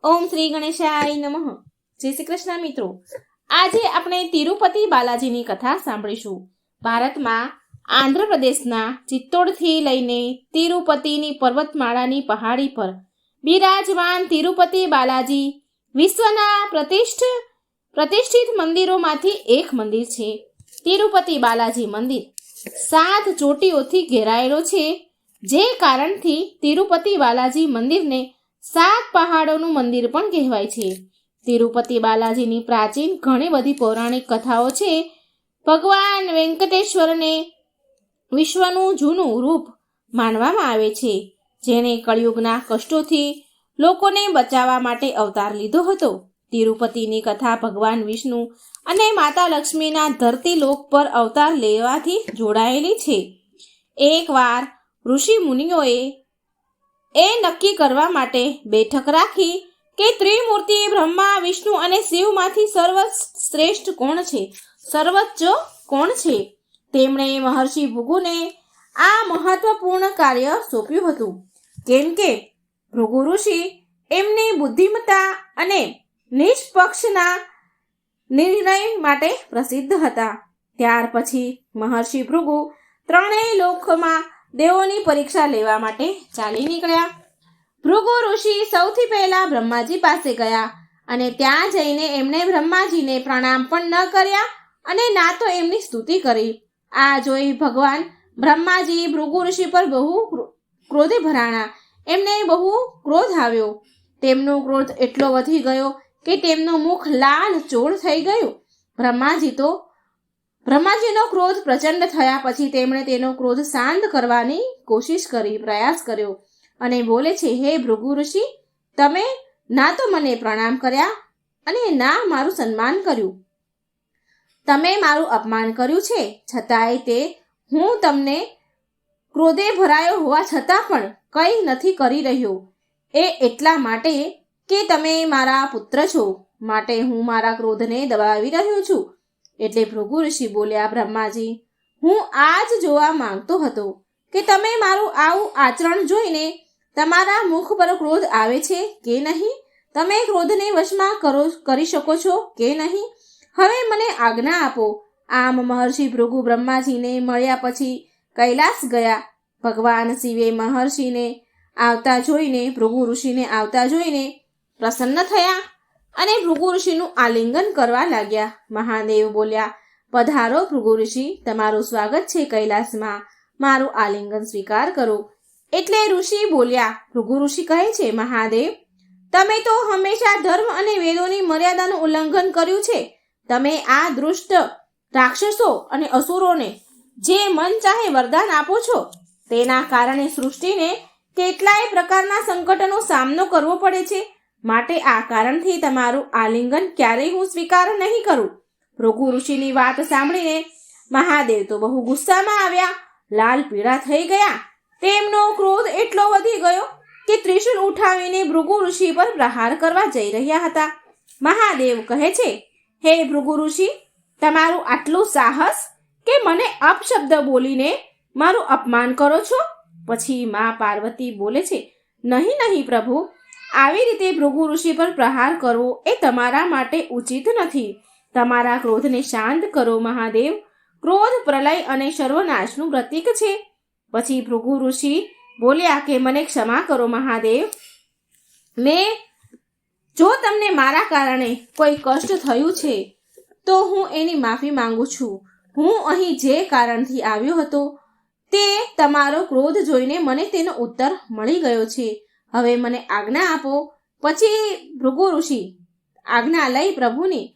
ઓમ શ્રી ગણેશાય નમઃ. જય શ્રી કૃષ્ણ મિત્રો. આજે આપણે તિરુપતિ બાલાજીની કથા સાંભળીશું. ભારતમાં આંધ્રપ્રદેશના ચિત્તોડથી લઈને તિરુપતિની પર્વતમાળાની પહાડી પર બિરાજમાન તિરુપતિ બાલાજી વિશ્વના પ્રતિષ્ઠિત મંદિરોમાંથી એક મંદિર છે. તિરુપતિ બાલાજી મંદિર 7 ચોટીઓથી ઘેરાયેલો છે. જે કારણથી તિરુપતિ બાલાજી મંદિરને 7 પહાડોનું મંદિર પણ કહેવાય છે. તિરુપતિ બાલાજીની પ્રાચીન ઘણી બધી પૌરાણિક કથાઓ છે. ભગવાન વેંકટેશ્વરને વિશ્વનું જૂનું રૂપ માનવામાં આવે છે, જેણે કળિયુગના કષ્ટોથી લોકોને બચાવવા માટે અવતાર લીધો હતો. તિરુપતિની કથા ભગવાન વિષ્ણુ અને માતા લક્ષ્મીના ધરતી લોક પર અવતાર લેવાથી જોડાયેલી છે. એકવાર ઋષિ મુનિઓએ નક્કી કરવા માટે બેઠક રાખી કે ત્રિમૂર્તિ બ્રહ્મા, વિષ્ણુ અને શિવમાંથી સર્વશ્રેષ્ઠ કોણ છે, સર્વોચ્ચ કોણ છે. તેમણે મહર્ષિ ભૃગુને આ મહત્વપૂર્ણ કાર્ય સોંપ્યું હતું, કેમ કે ભૃગુ ઋષિ એમની બુદ્ધિમત્તા અને નિષ્પક્ષના નિર્ણય માટે પ્રસિદ્ધ હતા. ત્યાર પછી મહર્ષિ ભૃગુ 3 લોકમાં દેવોની પરીક્ષા લેવા માટે ચાલી નીકળ્યા. ભૃગુ ઋષિ સૌથી પહેલા બ્રહ્માજી પાસે ગયા અને ત્યાં જઈને એમણે બ્રહ્માજીને પ્રણામ પણ ન કર્યા અને ના તો એમની સ્તુતિ કરી. આ જોઈ ભગવાન બ્રહ્માજી ભૃગુ ઋષિ પર બહુ ક્રોધે ભરાણા. એમને બહુ ક્રોધ આવ્યો. તેમનો ક્રોધ એટલો વધી ગયો કે તેમનું મુખ લાલ ચોળ થઈ ગયું. બ્રહ્માજીનો ક્રોધ પ્રચંડ થયા પછી તેમણે તેનો ક્રોધ શાંત કરવાની પ્રયાસ કર્યો અને બોલે છે, હે ભૃગુ ઋષિ, તમે ના તો મને પ્રણામ કર્યા અને ના મારું સન્માન કર્યું. તમે મારું અપમાન કર્યું છે. છતાંય તે હું તમને ક્રોધે ભરાયો હોવા છતાં પણ કંઈ નથી કરી રહ્યો. એ એટલા માટે કે તમે મારા પુત્ર છો, માટે હું મારા ક્રોધને દબાવી રહ્યો છું. એટલે ભૃગુ ઋષિ બોલ્યા, બ્રહ્માજી, હું આ જ જોવા માંગતો હતો કે તમે મારું આવું આચરણ જોઈને તમારા મુખ પર ક્રોધ આવે છે કે નહીં, તમે ક્રોધને વશમાં કરી શકો છો કે નહીં. હવે મને આજ્ઞા આપો. આમ મહર્ષિ ભૃગુ બ્રહ્માજીને મળ્યા પછી કૈલાસ ગયા. ભગવાન શિવે મહર્ષિને આવતા જોઈને ભૃગુ ઋષિને આવતા જોઈને પ્રસન્ન થયા અને ભૃગુ ઋષિનું આલિંગન કરવા લાગ્યા. મહાદેવ બોલ્યા, પધારો ભૃગુ ઋષિ, તમારું સ્વાગત છે કૈલાસમાં, મારું આલિંગન સ્વીકાર કરો. એટલે ઋષિ બોલ્યા. ભૃગુ ઋષિ કહે છે, મહાદેવ, તમે તો હંમેશા ધર્મ અને વેદોની મર્યાદાનું ઉલ્લંઘન કર્યું છે. તમે આ દુષ્ટ રાક્ષસો અને અસુરોને જે મન ચાહે વરદાન આપો છો, તેના કારણે સૃષ્ટિને કેટલાય પ્રકારના સંકટોનો સામનો કરવો પડે છે. માટે આ કારણથી તમારું આલિંગન ક્યારેય હું સ્વીકાર નહીં કરું. ભૃગુ ઋષિની વાત સાંભળીને મહાદેવ તો બહુ ગુસ્સામાં આવ્યા, લાલ પીળા થઈ ગયા. તેમનો ક્રોધ એટલો વધી ગયો કે ત્રિશૂળ ઉઠાવીને ભૃગુ ઋષિ પર પ્રહાર કરવા જઈ રહ્યા હતા. મહાદેવ કહે છે, હે ભૃગુ ઋષિ, તમારું આટલું સાહસ કે મને અપશબ્દ બોલીને મારું અપમાન કરો છો. પછી મા પાર્વતી બોલે છે, નહીં પ્રભુ, આવી રીતે ભૃગુ ઋષિ પર પ્રહાર કરવો એ તમારા માટે ઉચિત નથી. તમારા ક્રોધને શાંત કરો મહાદેવ. ક્રોધ પ્રલય અને સર્વનાશનું પ્રતીક છે. પછી ભૃગુ ઋષિ બોલ્યા કે મને ક્ષમા કરો મહાદેવ. જો તમને મારા કારણે કોઈ કષ્ટ થયું છે તો હું એની માફી માંગુ છું. હું અહીં જે કારણથી આવ્યો હતો તે તમારો ક્રોધ જોઈને મને તેનો ઉત્તર મળી ગયો છે. હવે મને આજ્ઞા આપો. પછી ભૃગુ ઋષિ આજ્ઞા લઈ પ્રભુની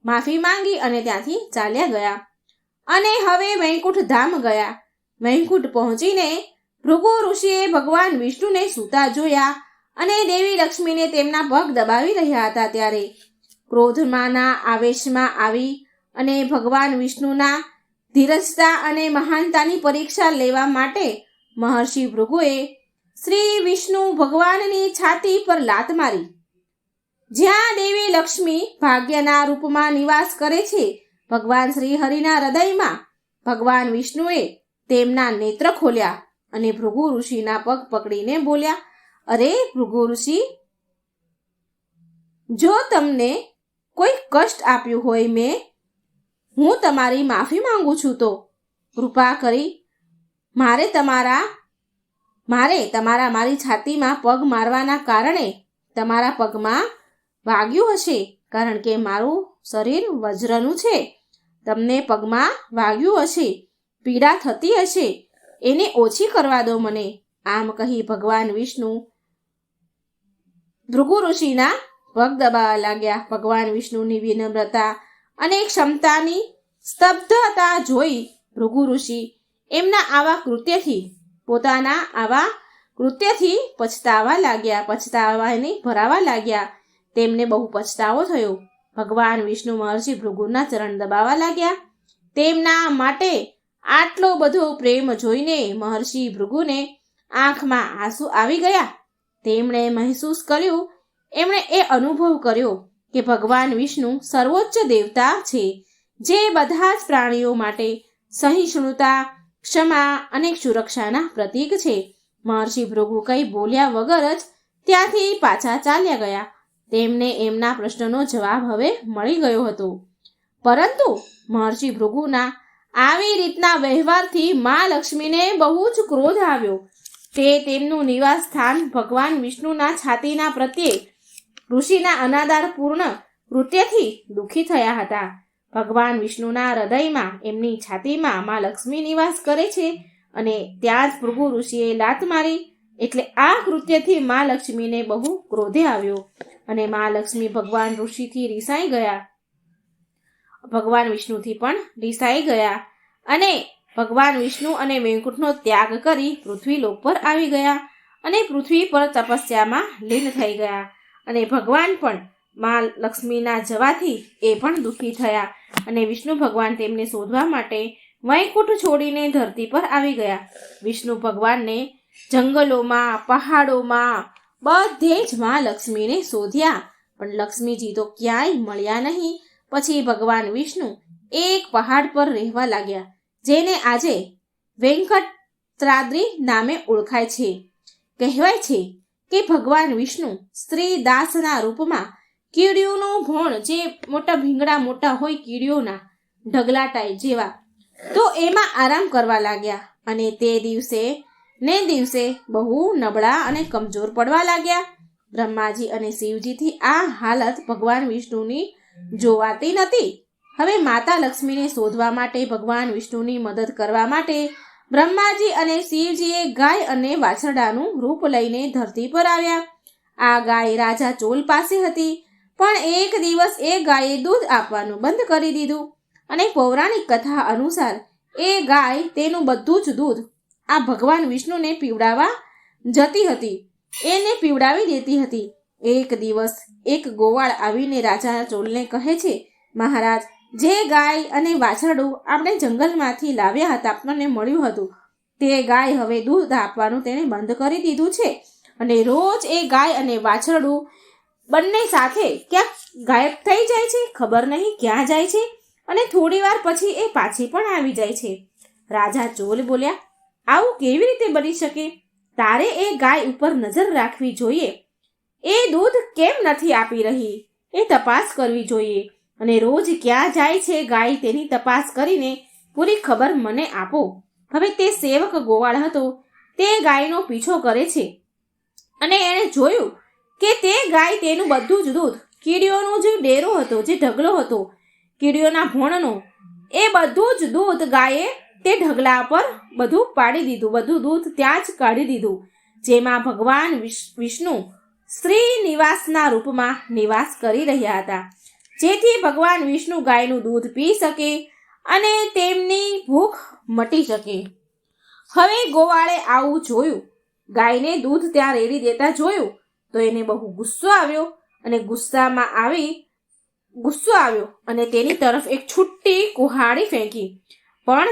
માફી માંગી અને ત્યાંથી ચાલ્યા ગયા અને હવે વૈકુંઠ ધામ ગયા. વૈકુંઠ પહોંચીને ભૃગુ ઋષિએ ભગવાન વિષ્ણુને સૂતા જોયા અને દેવી લક્ષ્મીને તેમના પગ દબાવી રહ્યા હતા. ત્યારે ક્રોધમાંના આવેશમાં આવી અને ભગવાન વિષ્ણુના ધીરજતા અને મહાનતાની પરીક્ષા લેવા માટે મહર્ષિ ભૃગુએ શ્રી વિષ્ણુ ભગવાનની છાતી પર લાત મારી. જ્યાં દેવી લક્ષ્મી ભાગ્યના રૂપમાં નિવાસ કરે છે, ભગવાન શ્રી હરિના હૃદયમાં ભગવાન વિષ્ણુએ તેમના નેત્ર ખોલ્યા અને ભૃગુ ઋષિના પગ પકડીને બોલ્યા, અરે ભૃગુ ઋષિ, જો તમને કોઈ કષ્ટ આપ્યું હોય હું તમારી માફી માંગુ છું. તો કૃપા કરી મારે તમારા મારી છાતીમાં પગ મારવાના કારણે તમારા પગમાં વાગ્યું હશે, કારણ કે મારું શરીર વજ્રનું છે. તમને પગમાં વાગ્યું હશે, પીડા થતી હશે, એને ઓછી કરવા દો મને. આમ કહી ભગવાન વિષ્ણુ ભૃગુ ઋષિના પગ દબાવવા લાગ્યા. ભગવાન વિષ્ણુની વિનમ્રતા અને ક્ષમતાની સ્તબ્ધતા જોઈ ભૃગુ ઋષિ એમના આવા કૃત્યથી પછતાવાની ભરાવા લાગ્યા. તેમને બહુ પછતાવો થયો. ભગવાન વિષ્ણુ મહર્ષિ ભૃગુના ચરણ દબાવવા લાગ્યા. તેમના માટે આટલો બધો પ્રેમ જોઈને મહર્ષિ ભૃગુને આંખમાં આંસુ આવી ગયા. તેમણે એ અનુભવ કર્યો કે ભગવાન વિષ્ણુ સર્વોચ્ચ દેવતા છે, જે બધા જ પ્રાણીઓ માટે સહિષ્ણુતા, ક્ષમા અને સુરક્ષાના પ્રતીક છે. મહર્ષિ ભૃગુ કંઈ બોલ્યા વગર જ ત્યાંથી પાછા ચાલ્યા ગયા. તેમને એમના પ્રશ્નનો જવાબ હવે મળી ગયો હતો. પરંતુ મહર્ષિ ભૃગુના આવી રીતના વ્યવહારથી મા લક્ષ્મીને બહુ જ ક્રોધ આવ્યો. તે તેમનું નિવાસ સ્થાન ભગવાન વિષ્ણુના છાતીના પ્રત્યે ઋષિના અનાદરપૂર્ણ કૃત્યથી દુઃખી થયા હતા. ભગવાન વિષ્ણુના હૃદયમાં એમની છાતીમાં મા લક્ષ્મી નિવાસ કરે છે અને ત્યાં જ ભૃગુ ઋષિએ લાત મારી. એટલે આ કૃત્યથી મા લક્ષ્મીને બહુ ક્રોધે આવ્યો અને મા લક્ષ્મી ભગવાન વિષ્ણુથી પણ રિસાઈ ગયા અને ભગવાન વિષ્ણુ અને વૈકુંઠનો ત્યાગ કરી પૃથ્વીલોક પર આવી ગયા અને પૃથ્વી પર તપસ્યામાં લીન થઈ ગયા. અને ભગવાન પણ મા લક્ષ્મીના જવાથી એ પણ દુઃખી થયા અને વિષ્ણુ ભગવાન તેમને શોધવા માટે વૈકુંઠ છોડીને ધરતી પર આવી ગયા. વિષ્ણુ ભગવાનને જંગલોમાં, પહાડોમાં બધે જ મા લક્ષ્મીને શોધ્યા, પણ લક્ષ્મીજી તો ક્યાંય મળ્યા નહીં. પછી ભગવાન વિષ્ણુ એક પહાડ પર રહેવા લાગ્યા, જેને આજે વેંકટાદ્રિ નામે ઓળખાય છે. કહેવાય છે કે ભગવાન વિષ્ણુ સ્ત્રી દાસના રૂપમાં કીડીઓનું ભોણ, જે મોટા ભીંગડા મોટા હોય કીડીઓના ઢગલા ટાઈપ જેવા, તો એમાં આરામ કરવા લાગ્યા અને તે દિવસે બહુ નબળા અને કમજોર પડવા લાગ્યા. બ્રહ્માજી અને શિવજીથી આ હાલત ભગવાન વિષ્ણુની જોવાતી નથી. હવે માતા લક્ષ્મીને શોધવા માટે ભગવાન વિષ્ણુની મદદ કરવા માટે બ્રહ્માજી અને શિવજીએ ગાય અને વાછરડાનું રૂપ લઈને ધરતી પર આવ્યા. આ ગાય રાજા ચોલ પાસે હતી, પણ એક દિવસ એ ગાયે દૂધ આપવાનું બંધ કરી દીધું અને પૌરાણિક કથા અનુસાર એ ગાય તેનું બધું જ દૂધ આ ભગવાન વિષ્ણુને પીવડાવવા જતી હતી, એને પીવડાવી દેતી હતી. એક દિવસ એક ગોવાળ આવીને રાજા ચોલને કહે છે, મહારાજ, જે ગાય અને વાછરડું આપણે જંગલમાંથી લાવ્યા હતા, આપણને મળ્યું હતું, તે ગાય હવે દૂધ આપવાનું તેણે બંધ કરી દીધું છે અને રોજ એ ગાય અને વાછરડું બંને સાથે ક્યાંક ગાયબ થઈ જાય છે, ખબર નહીં ક્યાં જાય છે અને થોડી વાર પછી એ પાછી પણ આવી જાય છે. રાજા ચોલ બોલ્યા, આવું કેવી રીતે બની શકે? તારે એ ગાય ઉપર નજર રાખવી જોઈએ. એ દૂધ કેમ નથી આપી રહી એ તપાસ કરવી જોઈએ અને રોજ ક્યાં જાય છે ગાય તેની તપાસ કરીને પૂરી ખબર મને આપો. હવે તે સેવક ગોવાળ હતો, તે ગાયનો પીછો કરે છે અને એણે જોયું કે તે ગાય તેનું બધું જ દૂધ, કીડીઓનો જે ડેરો હતો, જે ઢગલો હતો કીડીઓના ભોણનો, એ બધું જ દૂધ ગાયે તે ઢગલા પર બધું પાડી દીધું, બધું દૂધ ત્યાં જ કાઢી દીધું, જેમાં ભગવાન વિષ્ણુ સ્ત્રી નિવાસના રૂપમાં નિવાસ કરી રહ્યા હતા, જેથી ભગવાન વિષ્ણુ ગાયનું દૂધ પી શકે અને તેમની ભૂખ મટી શકે. હવે ગોવાળે આવું જોયું, ગાયને દૂધ ત્યાં રેડી દેતા જોયું, તો એને બહુ ગુસ્સો આવ્યો અને તેની તરફ એક છુટ્ટી કુહાડી ફેંકી. પણ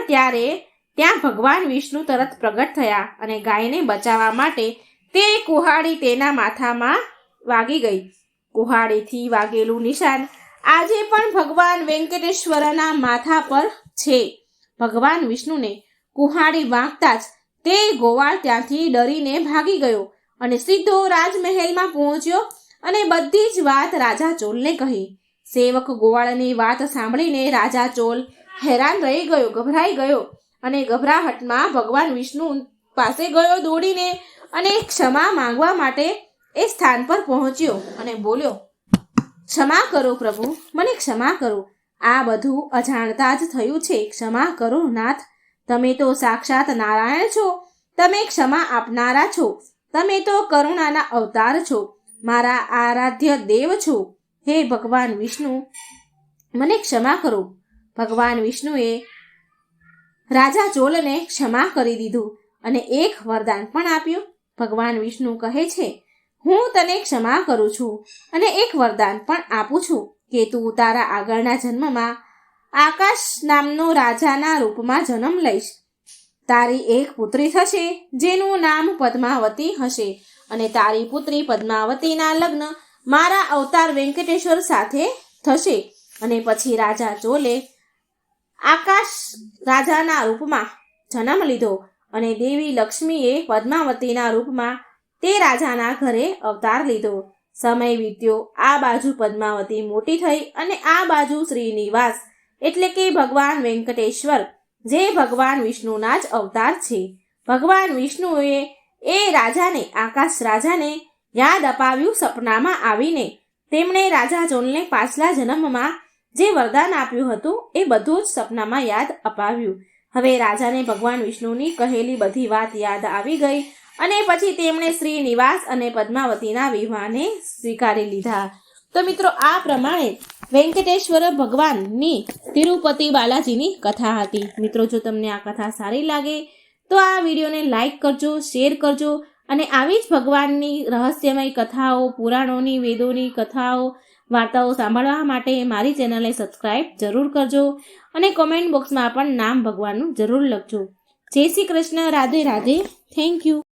ત્યાં ભગવાન વિષ્ણુ તરત પ્રગટ થયા અને ગાયને બચાવવા માટે તે કુહાડી તેના માથામાં વાગી ગઈ. કુહાડીથી વાગેલું નિશાન આજે પણ ભગવાન વેંકટેશ્વરના માથા પર છે. ભગવાન વિષ્ણુને કુહાડી વાગતા જ તે ગોવાળ ત્યાંથી ડરીને ભાગી ગયો અને સીધો રાજમહેલમાં પહોંચ્યો અને બધી જ વાત રાજા ચોલને કહી. સેવક ગોવાળની વાત સાંભળીને રાજા ચોલ હેરાન રહી ગયો, ગભરાઈ ગયો અને ગભરાહટમાં ભગવાન વિષ્ણુ પાસે ગયો દોડીને અને ક્ષમા માંગવા માટે એ સ્થાન પર પહોંચ્યો અને બોલ્યો, ક્ષમા કરો પ્રભુ, મને ક્ષમા કરો. આ બધું અજાણતા જ થયું છે. ક્ષમા કરો નાથ. તમે તો સાક્ષાત નારાયણ છો. તમે ક્ષમા આપનારા છો. તમે તો કરુણાના અવતાર છો. મારા આરાધ્ય દેવ છો. હે ભગવાન વિષ્ણુ, મને ક્ષમા કરો. ભગવાન વિષ્ણુએ રાજા ચોલને ક્ષમા કરી દીધું અને એક વરદાન પણ આપ્યું. ભગવાન વિષ્ણુ કહે છે, હું તને ક્ષમા કરું છું અને એક વરદાન પણ આપું છું કે તું તારા આગળના જન્મમાં આકાશ નામનો રાજાના રૂપમાં જન્મ લઈશ. તારી એક પુત્રી થશે જેનું નામ પદ્માવતી હશે અને તારી પુત્રી પદ્માવતીના લગ્ન મારા અવતાર વેંકટેશ્વર સાથે થશે. અને પછી રાજા ચોલે આકાશ રાજાના રૂપમાં જન્મ લીધો અને દેવી લક્ષ્મીએ પદ્માવતીના રૂપમાં તે રાજાના ઘરે અવતાર લીધો. સમય વીત્યો. આ બાજુ પદ્માવતી મોટી થઈ અને આ બાજુ શ્રીનિવાસ એટલે કે ભગવાન વેંકટેશ્વર, જે ભગવાન વિષ્ણુના જ અવતાર છે. ભગવાન વિષ્ણુએ એ રાજાને, આકાશ રાજાને યાદ અપાવ્યું સપનામાં આવીને. તેમણે રાજા ચોલને પાછલા જન્મમાં જે વરદાન આપ્યું હતું એ બધું જ સપનામાં યાદ અપાવ્યું. હવે રાજાને ભગવાન વિષ્ણુની કહેલી બધી વાત યાદ આવી ગઈ અને પછી તેમણે શ્રીનિવાસ અને પદ્માવતીના વિવાહને સ્વીકારી લીધા. તો મિત્રો, આ પ્રમાણે વેંકટેશ્વર ભગવાનની તિરુપતિ બાલાજીની કથા હતી. મિત્રો, જો તમને આ કથા સારી લાગે તો આ વિડીયોને લાઈક કરજો, શેર કરજો અને આવી જ ભગવાનની રહસ્યમય કથાઓ, પુરાણોની, વેદોની કથાઓ, વાર્તાઓ સાંભળવા માટે મારી ચેનલને સબસ્ક્રાઈબ જરૂર કરજો અને કોમેન્ટ બોક્સમાં પણ નામ ભગવાનનું જરૂર લખજો. જય શ્રી કૃષ્ણ. રાધે રાધે. Thank you.